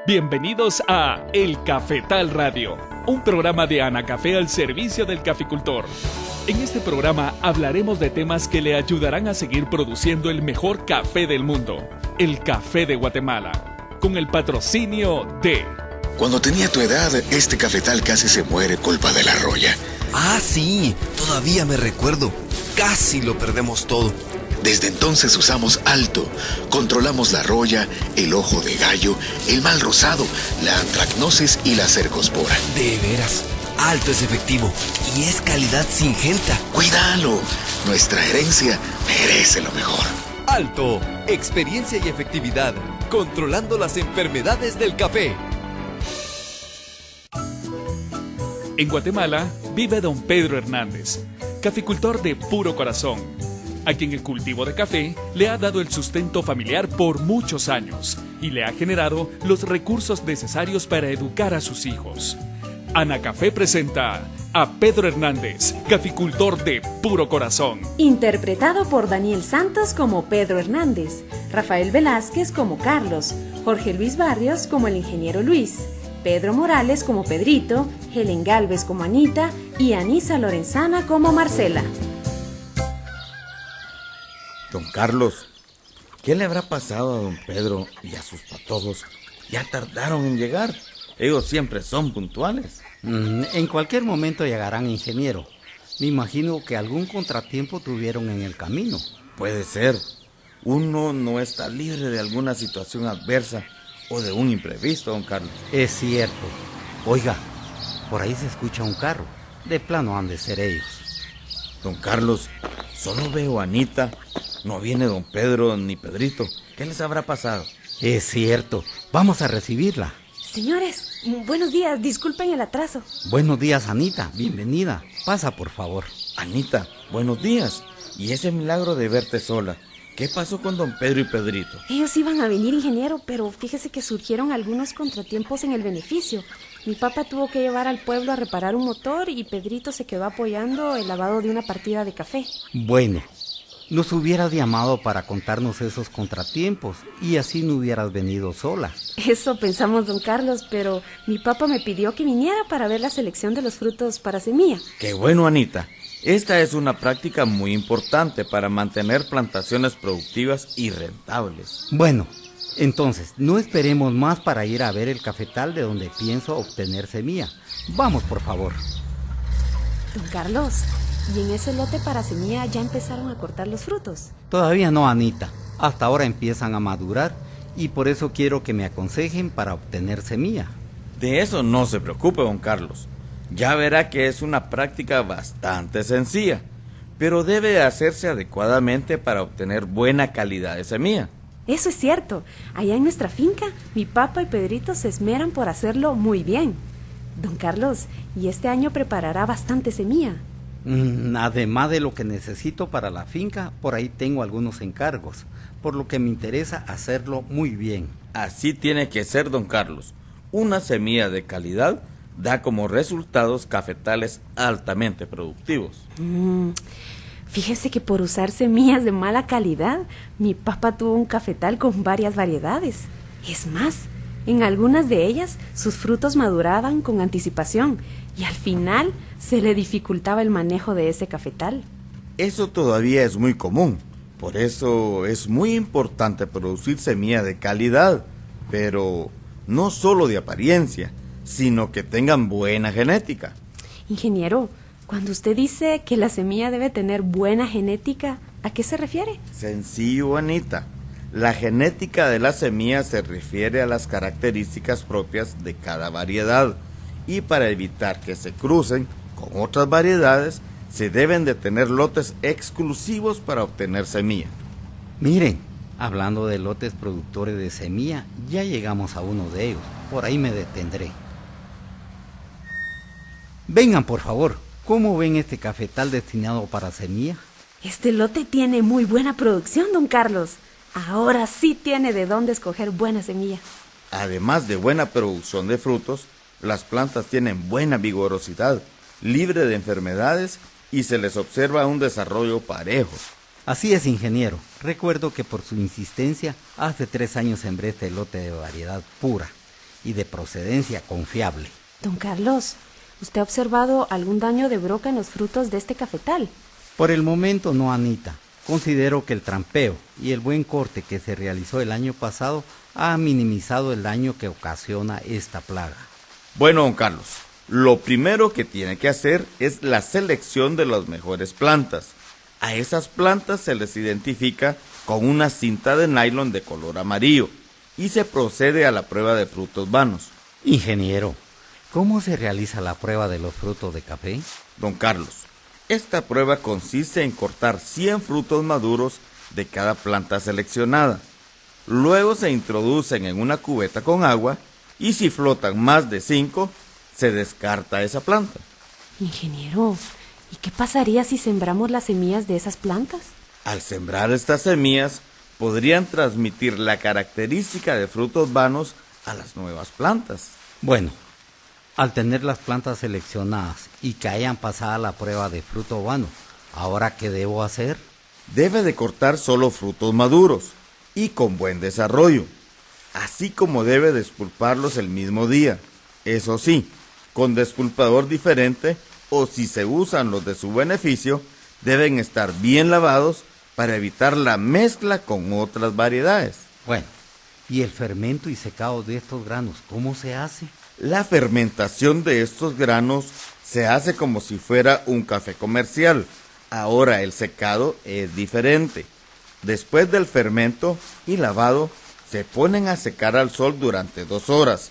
Bienvenidos a El Cafetal Radio, un programa de Anacafé al servicio del caficultor. En este programa hablaremos de temas que le ayudarán a seguir produciendo el mejor café del mundo, el café de Guatemala, con el patrocinio de... Cuando tenía tu edad, este cafetal casi se muere culpa de la roya. Ah, sí, todavía me recuerdo. Casi lo perdemos todo. Desde entonces usamos Alto. Controlamos la roya, el ojo de gallo, el mal rosado, la antracnosis y la cercospora. De veras, Alto es efectivo y es calidad Syngenta. ¡Cuídalo! Nuestra herencia merece lo mejor. Alto, experiencia y efectividad, controlando las enfermedades del café. En Guatemala vive don Pedro Hernández, caficultor de puro corazón, a quien el cultivo de café le ha dado el sustento familiar por muchos años y le ha generado los recursos necesarios para educar a sus hijos. Anacafé presenta a Pedro Hernández, caficultor de puro corazón. Interpretado por Daniel Santos como Pedro Hernández, Rafael Velázquez como Carlos, Jorge Luis Barrios como el ingeniero Luis, Pedro Morales como Pedrito, Helen Galvez como Anita y Anisa Lorenzana como Marcela. Don Carlos, ¿qué le habrá pasado a don Pedro y a sus patojos? Ya tardaron en llegar. Ellos siempre son puntuales. En cualquier momento llegarán, ingeniero. Me imagino que algún contratiempo tuvieron en el camino. Puede ser. Uno no está libre de alguna situación adversa o de un imprevisto, don Carlos. Es cierto. Oiga, por ahí se escucha un carro. De plano han de ser ellos. Don Carlos, solo veo a Anita. No viene don Pedro ni Pedrito. ¿Qué les habrá pasado? Es cierto. Vamos a recibirla. Señores, buenos días. Disculpen el atraso. Buenos días, Anita. Bienvenida. Pasa, por favor. Anita, buenos días. Y ese milagro de verte sola. ¿Qué pasó con don Pedro y Pedrito? Ellos iban a venir, ingeniero, pero fíjese que surgieron algunos contratiempos en el beneficio. Mi papá tuvo que llevar al pueblo a reparar un motor y Pedrito se quedó apoyando el lavado de una partida de café. Bueno, nos hubieras llamado para contarnos esos contratiempos y así no hubieras venido sola. Eso pensamos, don Carlos, pero mi papá me pidió que viniera para ver la selección de los frutos para semilla. ¡Qué bueno, Anita! Esta es una práctica muy importante para mantener plantaciones productivas y rentables. Bueno, entonces, no esperemos más para ir a ver el cafetal de donde pienso obtener semilla. Vamos, por favor. Don Carlos, ¿y en ese lote para semilla ya empezaron a cortar los frutos? Todavía no, Anita. Hasta ahora empiezan a madurar y por eso quiero que me aconsejen para obtener semilla. De eso no se preocupe, don Carlos. Ya verá que es una práctica bastante sencilla, pero debe hacerse adecuadamente para obtener buena calidad de semilla. Eso es cierto. Allá en nuestra finca, mi papá y Pedrito se esmeran por hacerlo muy bien. Don Carlos, ¿y este año preparará bastante semilla? Además de lo que necesito para la finca, por ahí tengo algunos encargos, por lo que me interesa hacerlo muy bien. Así tiene que ser, don Carlos. Una semilla de calidad da como resultados cafetales altamente productivos. Fíjese que por usar semillas de mala calidad, mi papá tuvo un cafetal con varias variedades. Es más, en algunas de ellas sus frutos maduraban con anticipación y al final se le dificultaba el manejo de ese cafetal. Eso todavía es muy común. Por eso es muy importante producir semilla de calidad, pero no solo de apariencia, sino que tengan buena genética. Ingeniero, cuando usted dice que la semilla debe tener buena genética, ¿a qué se refiere? Sencillo, Anita. La genética de la semilla se refiere a las características propias de cada variedad y para evitar que se crucen con otras variedades, se deben de tener lotes exclusivos para obtener semilla. Miren, hablando de lotes productores de semilla, ya llegamos a uno de ellos. Por ahí me detendré. Vengan, por favor. ¿Cómo ven este cafetal destinado para semilla? Este lote tiene muy buena producción, don Carlos. Ahora sí tiene de dónde escoger buena semilla. Además de buena producción de frutos, las plantas tienen buena vigorosidad, libre de enfermedades y se les observa un desarrollo parejo. Así es, ingeniero. Recuerdo que por su insistencia, hace 3 años sembré este lote de variedad pura y de procedencia confiable. Don Carlos, ¿usted ha observado algún daño de broca en los frutos de este cafetal? Por el momento no, Anita. Considero que el trampeo y el buen corte que se realizó el año pasado ha minimizado el daño que ocasiona esta plaga. Bueno, don Carlos, lo primero que tiene que hacer es la selección de las mejores plantas. A esas plantas se les identifica con una cinta de nylon de color amarillo y se procede a la prueba de frutos vanos. Ingeniero, ¿cómo se realiza la prueba de los frutos de café? Don Carlos, esta prueba consiste en cortar 100 frutos maduros de cada planta seleccionada. Luego se introducen en una cubeta con agua y si flotan más de 5, se descarta esa planta. Ingeniero, ¿y qué pasaría si sembramos las semillas de esas plantas? Al sembrar estas semillas, podrían transmitir la característica de frutos vanos a las nuevas plantas. Bueno, al tener las plantas seleccionadas y que hayan pasado la prueba de fruto vano, ¿ahora qué debo hacer? Debe de cortar solo frutos maduros y con buen desarrollo, así como debe despulparlos el mismo día. Eso sí, con despulpador diferente o si se usan los de su beneficio, deben estar bien lavados para evitar la mezcla con otras variedades. Bueno, ¿y el fermento y secado de estos granos, cómo se hace? La fermentación de estos granos se hace como si fuera un café comercial. Ahora el secado es diferente. Después del fermento y lavado, se ponen a secar al sol durante 2 horas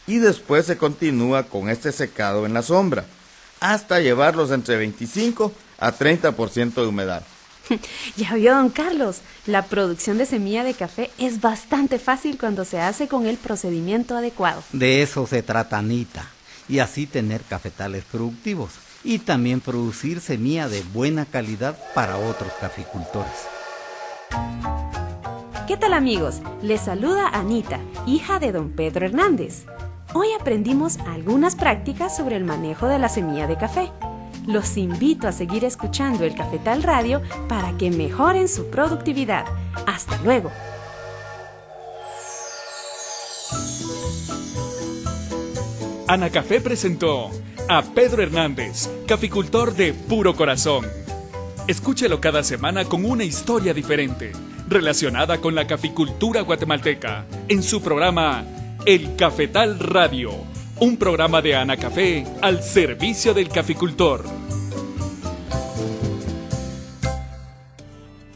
y después se continúa con este secado en la sombra, hasta llevarlos entre 25 a 30% de humedad. Ya vio, don Carlos, la producción de semilla de café es bastante fácil cuando se hace con el procedimiento adecuado. De eso se trata, Anita, y así tener cafetales productivos y también producir semilla de buena calidad para otros caficultores. ¿Qué tal, amigos? Les saluda Anita, hija de don Pedro Hernández. Hoy aprendimos algunas prácticas sobre el manejo de la semilla de café. Los invito a seguir escuchando el Cafetal Radio para que mejoren su productividad. ¡Hasta luego! Anacafé presentó a Pedro Hernández, caficultor de puro corazón. Escúchelo cada semana con una historia diferente, relacionada con la caficultura guatemalteca, en su programa El Cafetal Radio, un programa de Anacafé al servicio del caficultor.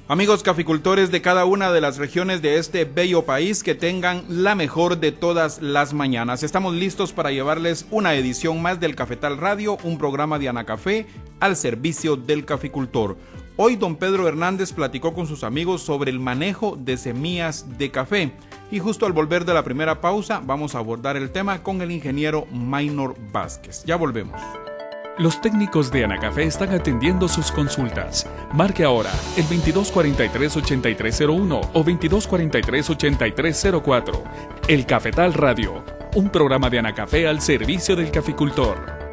Amigos caficultores de cada una de las regiones de este bello país, que tengan la mejor de todas las mañanas. Estamos listos para llevarles una edición más del Cafetal Radio, un programa de Anacafé al servicio del caficultor. Hoy don Pedro Hernández platicó con sus amigos sobre el manejo de semillas de café. Y justo al volver de la primera pausa, vamos a abordar el tema con el ingeniero Maynor Vázquez. Ya volvemos. Los técnicos de Anacafé están atendiendo sus consultas. Marque ahora el 2243-8301 o 2243-8304. El Cafetal Radio, un programa de Anacafé al servicio del caficultor.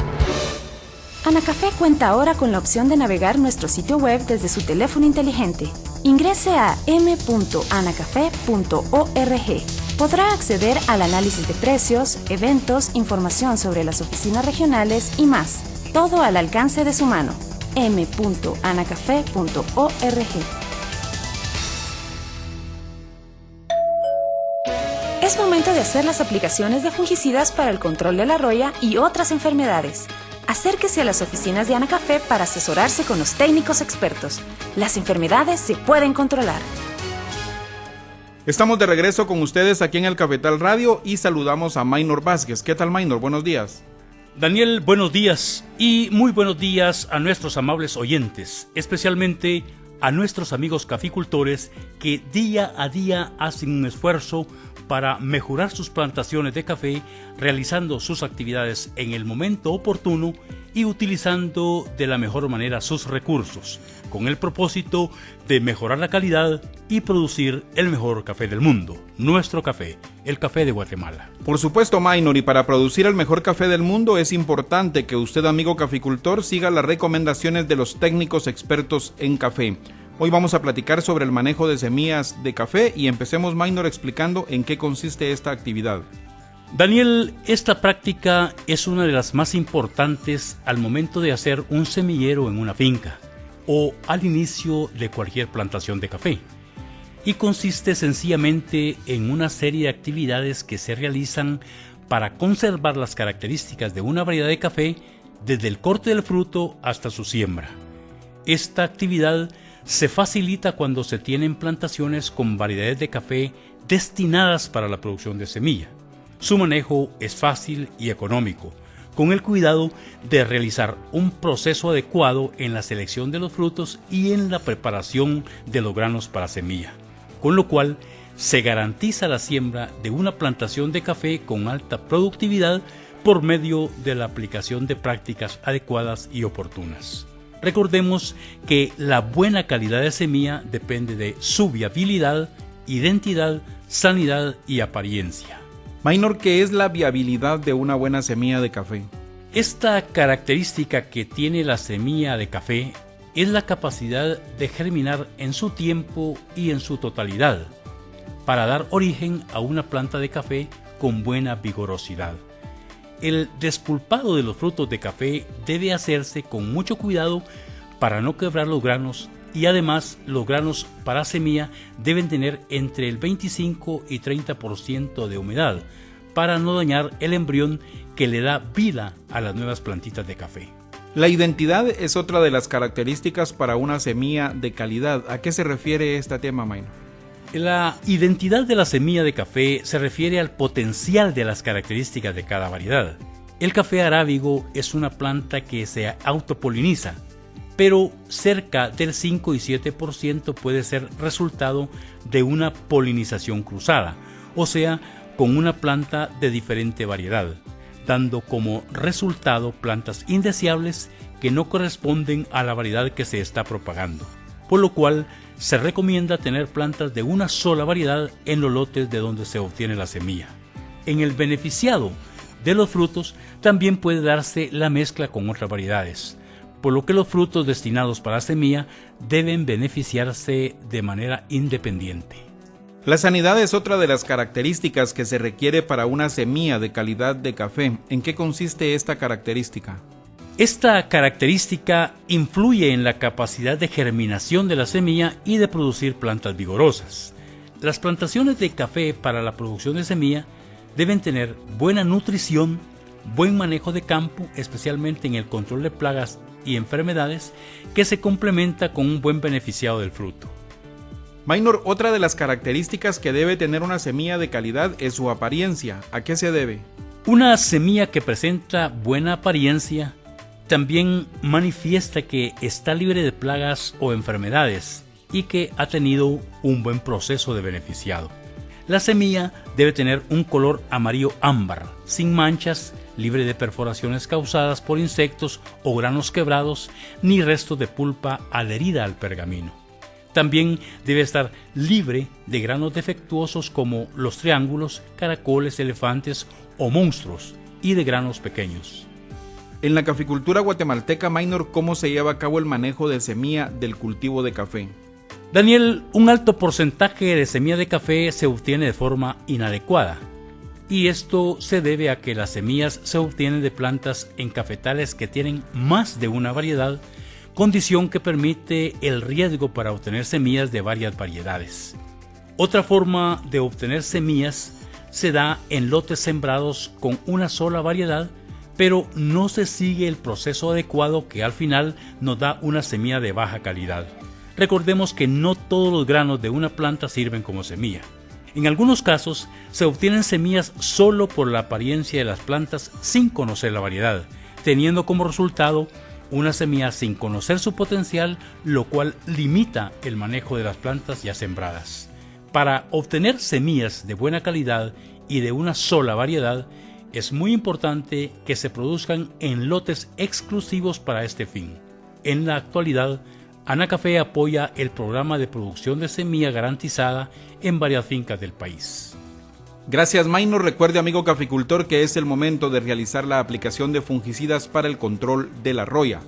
Anacafé cuenta ahora con la opción de navegar nuestro sitio web desde su teléfono inteligente. Ingrese a m.anacafé.org. Podrá acceder al análisis de precios, eventos, información sobre las oficinas regionales y más. Todo al alcance de su mano. m.anacafé.org. Es momento de hacer las aplicaciones de fungicidas para el control de la roya y otras enfermedades. Acérquese a las oficinas de Anacafé para asesorarse con los técnicos expertos. Las enfermedades se pueden controlar. Estamos de regreso con ustedes aquí en el Cafetal Radio y saludamos a Maynor Vázquez. ¿Qué tal, Maynor? Buenos días. Daniel, buenos días y muy buenos días a nuestros amables oyentes, especialmente a nuestros amigos caficultores que día a día hacen un esfuerzo para mejorar sus plantaciones de café, realizando sus actividades en el momento oportuno y utilizando de la mejor manera sus recursos, con el propósito de mejorar la calidad y producir el mejor café del mundo, nuestro café, el café de Guatemala. Por supuesto, Maynor, y para producir el mejor café del mundo es importante que usted, amigo caficultor, siga las recomendaciones de los técnicos expertos en café. Hoy vamos a platicar sobre el manejo de semillas de café y empecemos, Maynor, explicando en qué consiste esta actividad. Daniel, esta práctica es una de las más importantes al momento de hacer un semillero en una finca o al inicio de cualquier plantación de café, y consiste sencillamente en una serie de actividades que se realizan para conservar las características de una variedad de café desde el corte del fruto hasta su siembra. Esta actividad se facilita cuando se tienen plantaciones con variedades de café destinadas para la producción de semilla. Su manejo es fácil y económico, con el cuidado de realizar un proceso adecuado en la selección de los frutos y en la preparación de los granos para semilla, con lo cual se garantiza la siembra de una plantación de café con alta productividad por medio de la aplicación de prácticas adecuadas y oportunas. Recordemos que la buena calidad de semilla depende de su viabilidad, identidad, sanidad y apariencia. Maynor, ¿qué es la viabilidad de una buena semilla de café? Esta característica que tiene la semilla de café es la capacidad de germinar en su tiempo y en su totalidad, para dar origen a una planta de café con buena vigorosidad. El despulpado de los frutos de café debe hacerse con mucho cuidado para no quebrar los granos, y además los granos para semilla deben tener entre el 25 y 30% de humedad para no dañar el embrión que le da vida a las nuevas plantitas de café. La identidad es otra de las características para una semilla de calidad. ¿A qué se refiere este tema, Maynor? La identidad de la semilla de café se refiere al potencial de las características de cada variedad. El café arábigo es una planta que se autopoliniza, pero cerca del 5 y 7% puede ser resultado de una polinización cruzada, o sea, con una planta de diferente variedad, dando como resultado plantas indeseables que no corresponden a la variedad que se está propagando, por lo cual se recomienda tener plantas de una sola variedad en los lotes de donde se obtiene la semilla. En el beneficiado de los frutos también puede darse la mezcla con otras variedades, por lo que los frutos destinados para semilla deben beneficiarse de manera independiente. La sanidad es otra de las características que se requiere para una semilla de calidad de café. ¿En qué consiste esta característica? Esta característica influye en la capacidad de germinación de la semilla y de producir plantas vigorosas. Las plantaciones de café para la producción de semilla deben tener buena nutrición, buen manejo de campo, especialmente en el control de plagas y enfermedades, que se complementa con un buen beneficiado del fruto. Maynor, otra de las características que debe tener una semilla de calidad es su apariencia. ¿A qué se debe? Una semilla que presenta buena apariencia también manifiesta que está libre de plagas o enfermedades y que ha tenido un buen proceso de beneficiado. La semilla debe tener un color amarillo ámbar, sin manchas, libre de perforaciones causadas por insectos o granos quebrados, ni restos de pulpa adherida al pergamino. También debe estar libre de granos defectuosos como los triángulos, caracoles, elefantes o monstruos, y de granos pequeños. En la caficultura guatemalteca, Maynor, ¿cómo se lleva a cabo el manejo de semilla del cultivo de café? Daniel, un alto porcentaje de semilla de café se obtiene de forma inadecuada, y esto se debe a que las semillas se obtienen de plantas en cafetales que tienen más de una variedad, condición que permite el riesgo para obtener semillas de varias variedades. Otra forma de obtener semillas se da en lotes sembrados con una sola variedad, pero no se sigue el proceso adecuado que al final nos da una semilla de baja calidad. Recordemos que no todos los granos de una planta sirven como semilla. En algunos casos se obtienen semillas solo por la apariencia de las plantas sin conocer la variedad, teniendo como resultado una semilla sin conocer su potencial, lo cual limita el manejo de las plantas ya sembradas. Para obtener semillas de buena calidad y de una sola variedad, es muy importante que se produzcan en lotes exclusivos para este fin. En la actualidad, Anacafé apoya el programa de producción de semilla garantizada en varias fincas del país. Gracias, Maynor. Recuerde, amigo caficultor, que es el momento de realizar la aplicación de fungicidas para el control de la roya.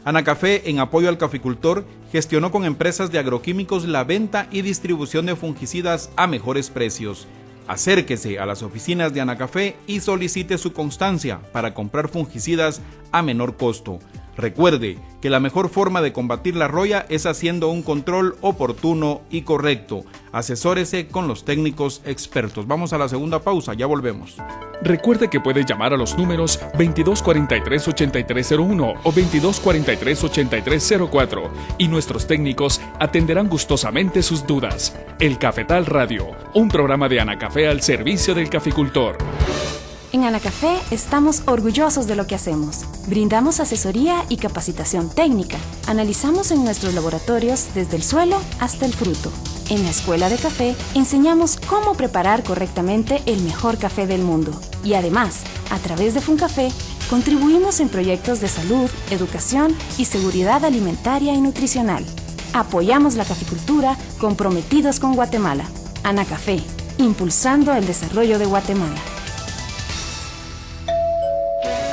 Anacafé, en apoyo al caficultor, gestionó con empresas de agroquímicos la venta y distribución de fungicidas a mejores precios. Acérquese a las oficinas de Anacafé y solicite su constancia para comprar fungicidas a menor costo. Recuerde que la mejor forma de combatir la roya es haciendo un control oportuno y correcto. Asesórese con los técnicos expertos. Vamos a la segunda pausa, ya volvemos. Recuerde que puede llamar a los números 2243-8301 o 2243-8304 y nuestros técnicos atenderán gustosamente sus dudas. El Cafetal Radio, un programa de Anacafé al servicio del caficultor. En Anacafé estamos orgullosos de lo que hacemos. Brindamos asesoría y capacitación técnica. Analizamos en nuestros laboratorios desde el suelo hasta el fruto. En la Escuela de Café enseñamos cómo preparar correctamente el mejor café del mundo. Y además, a través de FUNCAFÉ, contribuimos en proyectos de salud, educación y seguridad alimentaria y nutricional. Apoyamos la caficultura comprometidos con Guatemala. Anacafé, impulsando el desarrollo de Guatemala.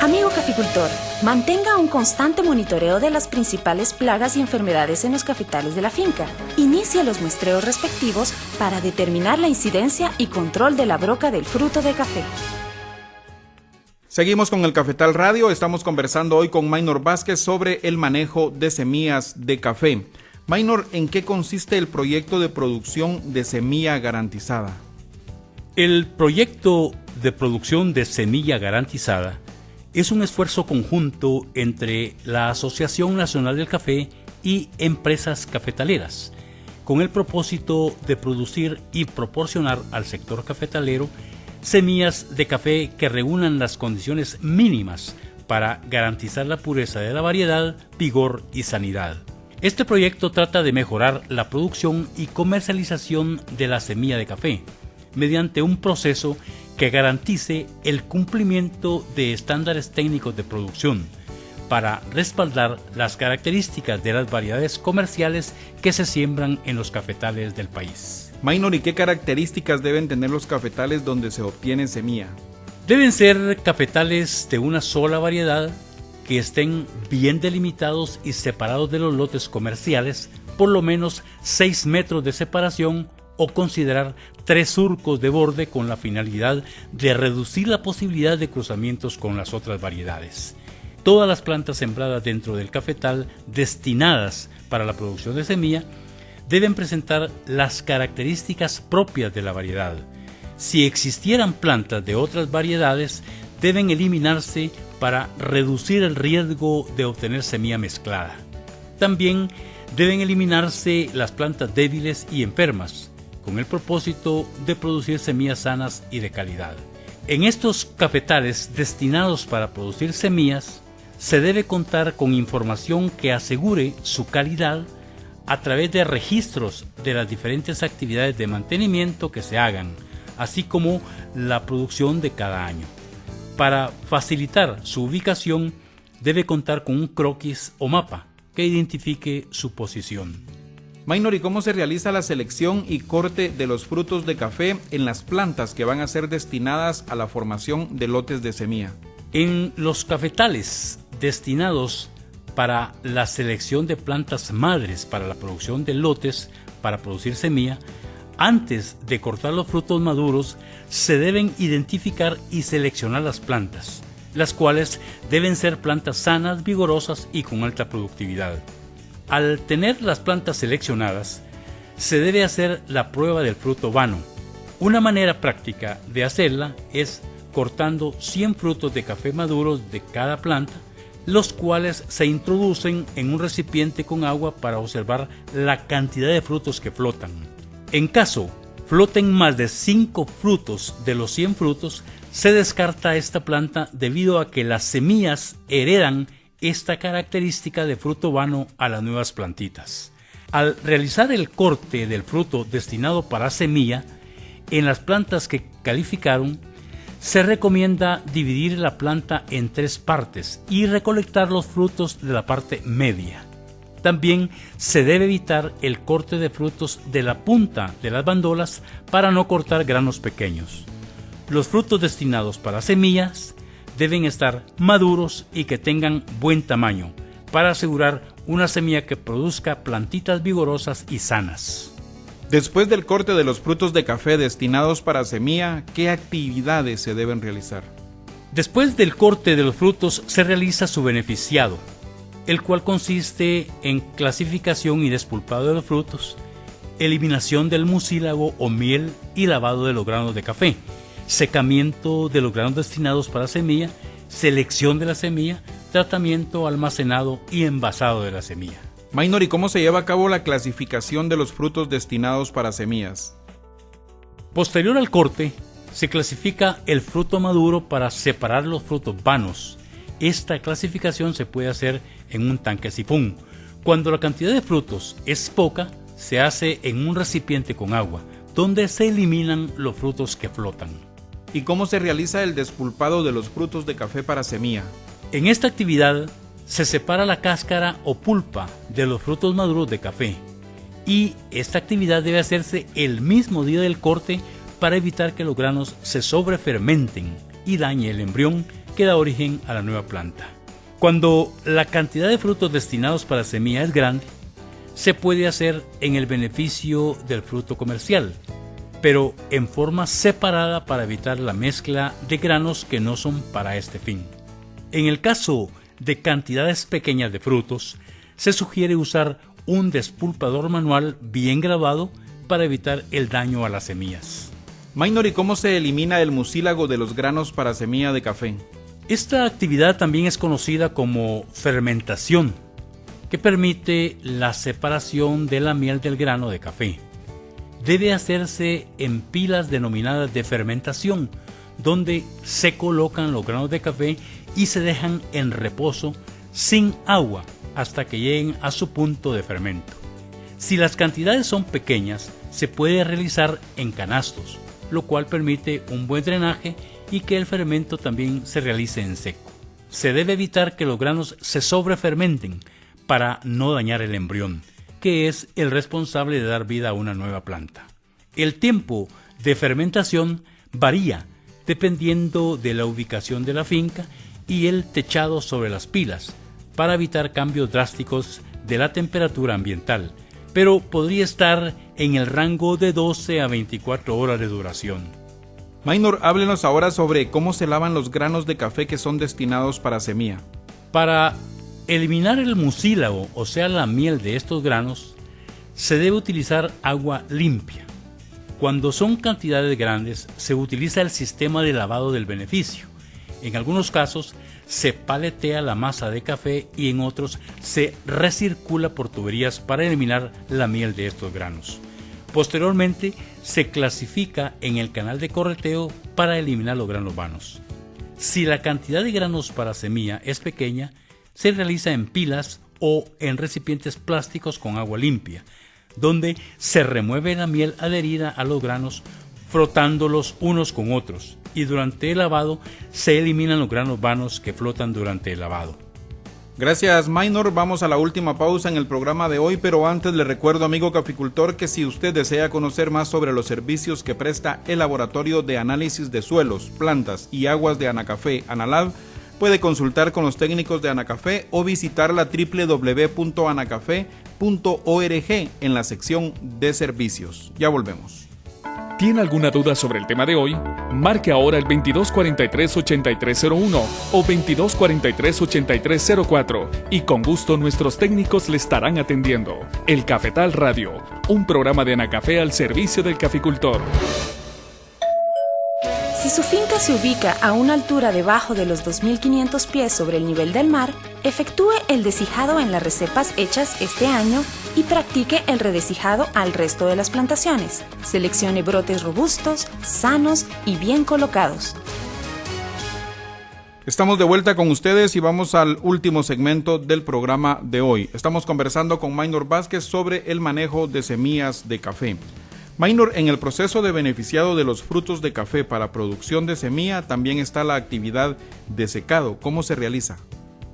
Amigo caficultor, mantenga un constante monitoreo de las principales plagas y enfermedades en los cafetales de la finca. Inicie los muestreos respectivos para determinar la incidencia y control de la broca del fruto de café. Seguimos con el Cafetal Radio. Estamos conversando hoy con Maynor Vázquez sobre el manejo de semillas de café. Maynor, ¿en qué consiste el proyecto de producción de semilla garantizada? El proyecto de producción de semilla garantizada es un esfuerzo conjunto entre la Asociación Nacional del Café y empresas cafetaleras, con el propósito de producir y proporcionar al sector cafetalero semillas de café que reúnan las condiciones mínimas para garantizar la pureza de la variedad, vigor y sanidad. Este proyecto trata de mejorar la producción y comercialización de la semilla de café mediante un proceso que garantice el cumplimiento de estándares técnicos de producción para respaldar las características de las variedades comerciales que se siembran en los cafetales del país. Maynor, ¿y qué características deben tener los cafetales donde se obtiene semilla? Deben ser cafetales de una sola variedad, que estén bien delimitados y separados de los lotes comerciales, por lo menos 6 metros de separación, o considerar 3 surcos de borde con la finalidad de reducir la posibilidad de cruzamientos con las otras variedades. Todas las plantas sembradas dentro del cafetal destinadas para la producción de semilla deben presentar las características propias de la variedad. Si existieran plantas de otras variedades, deben eliminarse para reducir el riesgo de obtener semilla mezclada. También deben eliminarse las plantas débiles y enfermas, con el propósito de producir semillas sanas y de calidad. En estos cafetales destinados para producir semillas, se debe contar con información que asegure su calidad a través de registros de las diferentes actividades de mantenimiento que se hagan, así como la producción de cada año. Para facilitar su ubicación, debe contar con un croquis o mapa que identifique su posición. Maynor, ¿y cómo se realiza la selección y corte de los frutos de café en las plantas que van a ser destinadas a la formación de lotes de semilla? En los cafetales destinados para la selección de plantas madres para la producción de lotes para producir semilla, antes de cortar los frutos maduros, se deben identificar y seleccionar las plantas, las cuales deben ser plantas sanas, vigorosas y con alta productividad. Al tener las plantas seleccionadas, se debe hacer la prueba del fruto vano. Una manera práctica de hacerla es cortando 100 frutos de café maduros de cada planta, los cuales se introducen en un recipiente con agua para observar la cantidad de frutos que flotan. En caso floten más de 5 frutos de los 100 frutos, se descarta esta planta debido a que las semillas heredan esta característica de fruto vano a las nuevas plantitas. Al realizar el corte del fruto destinado para semilla, en las plantas que calificaron, se recomienda dividir la planta en 3 partes y recolectar los frutos de la parte media. También se debe evitar el corte de frutos de la punta de las bandolas para no cortar granos pequeños. Los frutos destinados para semillas deben estar maduros y que tengan buen tamaño para asegurar una semilla que produzca plantitas vigorosas y sanas. Después del corte de los frutos de café destinados para semilla, ¿qué actividades se deben realizar? Después del corte de los frutos se realiza su beneficiado, el cual consiste en clasificación y despulpado de los frutos, eliminación del mucílago o miel y lavado de los granos de café, secamiento de los granos destinados para semilla, selección de la semilla, tratamiento, almacenado y envasado de la semilla. Maynor, ¿y cómo se lleva a cabo la clasificación de los frutos destinados para semillas? Posterior al corte, se clasifica el fruto maduro para separar los frutos vanos. Esta clasificación se puede hacer en un tanque sifón. Cuando la cantidad de frutos es poca, se hace en un recipiente con agua, donde se eliminan los frutos que flotan. ¿Y cómo se realiza el despulpado de los frutos de café para semilla? En esta actividad se separa la cáscara o pulpa de los frutos maduros de café, y esta actividad debe hacerse el mismo día del corte para evitar que los granos se sobrefermenten y dañe el embrión que da origen a la nueva planta. Cuando la cantidad de frutos destinados para semilla es grande, se puede hacer en el beneficio del fruto comercial, pero en forma separada para evitar la mezcla de granos que no son para este fin. En el caso de cantidades pequeñas de frutos, se sugiere usar un despulpador manual bien grabado para evitar el daño a las semillas. Maynor, ¿y cómo se elimina el mucílago de los granos para semilla de café? Esta actividad también es conocida como fermentación, que permite la separación de la miel del grano de café. Debe hacerse en pilas denominadas de fermentación, donde se colocan los granos de café y se dejan en reposo sin agua hasta que lleguen a su punto de fermento. Si las cantidades son pequeñas, se puede realizar en canastos, lo cual permite un buen drenaje y que el fermento también se realice en seco. Se debe evitar que los granos se sobrefermenten para no dañar el embrión, que es el responsable de dar vida a una nueva planta. El tiempo de fermentación varía dependiendo de la ubicación de la finca y el techado sobre las pilas, para evitar cambios drásticos de la temperatura ambiental, pero podría estar en el rango de 12 a 24 horas de duración. Maynor, háblenos ahora sobre cómo se lavan los granos de café que son destinados para semilla. Para eliminar el mucílago, o sea la miel de estos granos, se debe utilizar agua limpia. Cuando son cantidades grandes, se utiliza el sistema de lavado del beneficio. En algunos casos se paletea la masa de café y en otros se recircula por tuberías para eliminar la miel de estos granos. Posteriormente se clasifica en el canal de correteo para eliminar los granos vanos. Si la cantidad de granos para semilla es pequeña, se realiza en pilas o en recipientes plásticos con agua limpia, donde se remueve la miel adherida a los granos frotándolos unos con otros, y durante el lavado se eliminan los granos vanos que flotan durante el lavado. Gracias, Maynor. Vamos a la última pausa en el programa de hoy, pero antes le recuerdo, amigo caficultor, que si usted desea conocer más sobre los servicios que presta el Laboratorio de Análisis de Suelos, Plantas y Aguas de Anacafé, Analab, puede consultar con los técnicos de Anacafé o visitar la www.anacafé.org en la sección de servicios. Ya volvemos. ¿Tiene alguna duda sobre el tema de hoy? Marque ahora el 2243-8301 o 2243-8304 y con gusto nuestros técnicos le estarán atendiendo. El Cafetal Radio, un programa de Anacafé al servicio del caficultor. Si su finca se ubica a una altura debajo de los 2.500 pies sobre el nivel del mar, efectúe el descijado en las recepas hechas este año y practique el redescijado al resto de las plantaciones. Seleccione brotes robustos, sanos y bien colocados. Estamos de vuelta con ustedes y vamos al último segmento del programa de hoy. Estamos conversando con Maynor Vázquez sobre el manejo de semillas de café. Maynor, en el proceso de beneficiado de los frutos de café para producción de semilla también está la actividad de secado. ¿Cómo se realiza?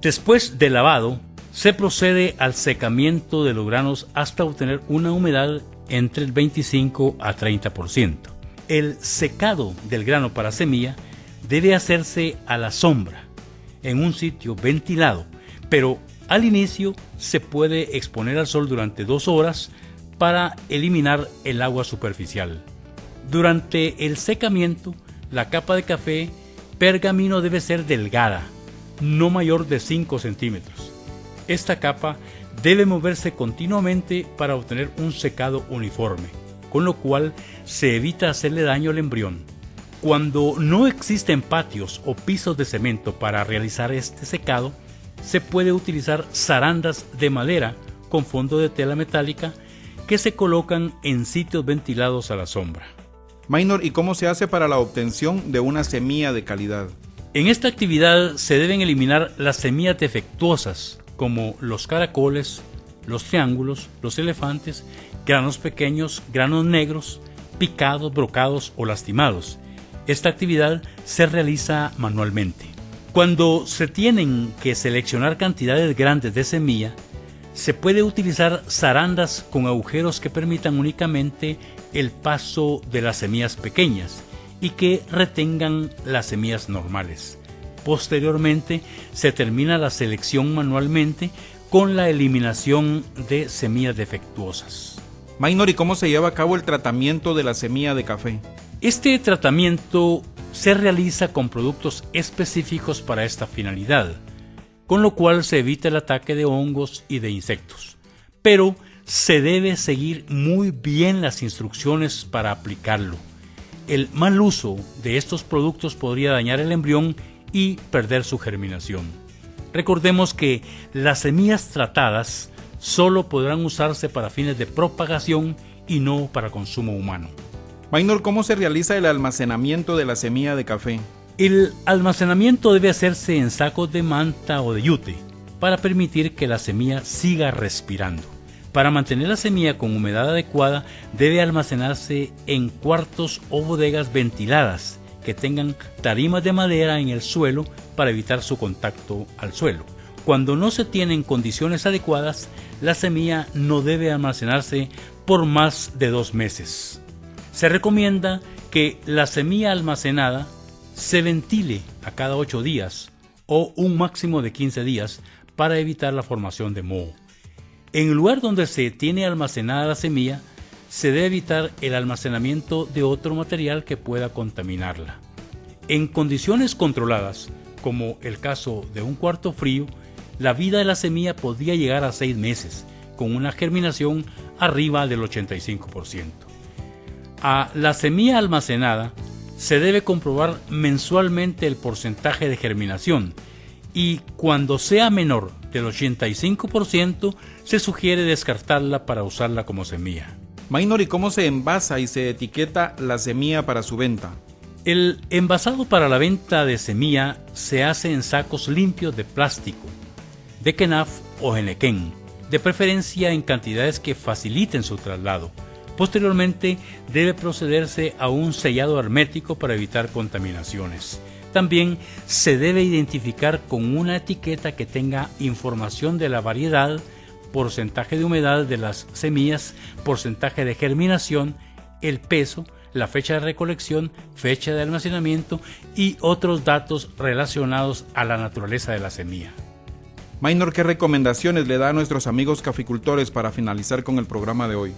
Después del lavado, se procede al secamiento de los granos hasta obtener una humedad entre el 25 a 30%. El secado del grano para semilla debe hacerse a la sombra, en un sitio ventilado, pero Al inicio se puede exponer al sol durante 2 horas para eliminar el agua superficial. Durante el secamiento, la capa de café pergamino debe ser delgada, no mayor de 5 centímetros. Esta capa debe moverse continuamente para obtener un secado uniforme, con lo cual se evita hacerle daño al embrión. Cuando no existen patios o pisos de cemento para realizar este secado, se puede utilizar zarandas de madera con fondo de tela metálica que se colocan en sitios ventilados a la sombra. Maynor, ¿y cómo se hace para la obtención de una semilla de calidad? En esta actividad se deben eliminar las semillas defectuosas, como los caracoles, los triángulos, los elefantes, granos pequeños, granos negros, picados, brocados o lastimados. Esta actividad se realiza manualmente. Cuando se tienen que seleccionar cantidades grandes de semilla, se puede utilizar zarandas con agujeros que permitan únicamente el paso de las semillas pequeñas y que retengan las semillas normales. Posteriormente, se termina la selección manualmente con la eliminación de semillas defectuosas. Maynor, ¿y cómo se lleva a cabo el tratamiento de la semilla de café? Este tratamiento se realiza con productos específicos para esta finalidad, con lo cual se evita el ataque de hongos y de insectos. Pero se debe seguir muy bien las instrucciones para aplicarlo. El mal uso de estos productos podría dañar el embrión y perder su germinación. Recordemos que las semillas tratadas solo podrán usarse para fines de propagación y no para consumo humano. Maynor, ¿cómo se realiza el almacenamiento de la semilla de café? El almacenamiento debe hacerse en sacos de manta o de yute para permitir que la semilla siga respirando. Para mantener la semilla con humedad adecuada, debe almacenarse en cuartos o bodegas ventiladas que tengan tarimas de madera en el suelo para evitar su contacto al suelo. Cuando no se tienen condiciones adecuadas, la semilla no debe almacenarse por más de 2 meses. Se recomienda que la semilla almacenada se ventile a cada 8 días o un máximo de 15 días para evitar la formación de moho. En el lugar donde se tiene almacenada la semilla, se debe evitar el almacenamiento de otro material que pueda contaminarla. En condiciones controladas, como el caso de un cuarto frío, la vida de la semilla podría llegar a 6 meses, con una germinación arriba del 85%. A la semilla almacenada se debe comprobar mensualmente el porcentaje de germinación y cuando sea menor del 85% se sugiere descartarla para usarla como semilla. Maynor, ¿y cómo se envasa y se etiqueta la semilla para su venta? El envasado para la venta de semilla se hace en sacos limpios de plástico, de kenaf o genequén, de preferencia en cantidades que faciliten su traslado. Posteriormente debe procederse a un sellado hermético para evitar contaminaciones. También se debe identificar con una etiqueta que tenga información de la variedad, porcentaje de humedad de las semillas, porcentaje de germinación, el peso, la fecha de recolección, fecha de almacenamiento y otros datos relacionados a la naturaleza de la semilla. Maynor, ¿qué recomendaciones le da a nuestros amigos caficultores para finalizar con el programa de hoy?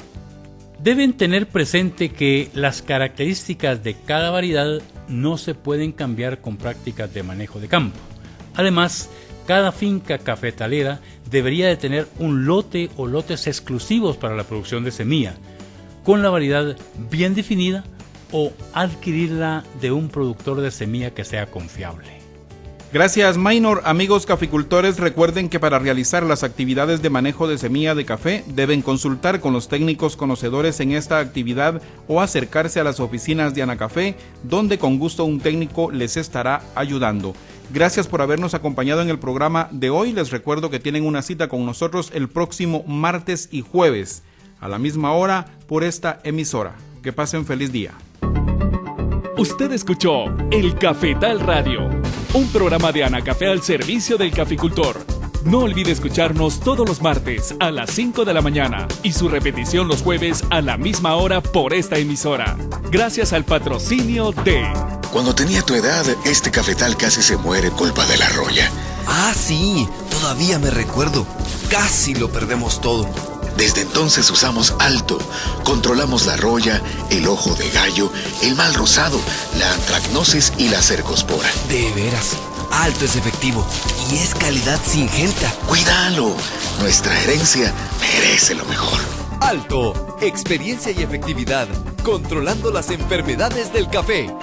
Deben tener presente que las características de cada variedad no se pueden cambiar con prácticas de manejo de campo. Además, cada finca cafetalera debería de tener un lote o lotes exclusivos para la producción de semilla, con la variedad bien definida o adquirirla de un productor de semilla que sea confiable. Gracias, Maynor. Amigos caficultores, recuerden que para realizar las actividades de manejo de semilla de café deben consultar con los técnicos conocedores en esta actividad o acercarse a las oficinas de Anacafé, donde con gusto un técnico les estará ayudando. Gracias por habernos acompañado en el programa de hoy. Les recuerdo que tienen una cita con nosotros el próximo martes y jueves a la misma hora por esta emisora. Que pasen feliz día. Usted escuchó El Cafetal Radio, un programa de Anacafé al servicio del caficultor. No olvide escucharnos todos los martes a las 5 de la mañana y su repetición los jueves a la misma hora por esta emisora. Gracias al patrocinio de... Cuando tenía tu edad, este cafetal casi se muere culpa de la roya. Ah, sí, todavía me recuerdo. Casi lo perdemos todo. Desde entonces usamos Alto. Controlamos la roya, el ojo de gallo, el mal rosado, la antracnosis y la cercospora. De veras, Alto es efectivo y es calidad Syngenta. ¡Cuídalo! Nuestra herencia merece lo mejor. Alto, experiencia y efectividad, controlando las enfermedades del café.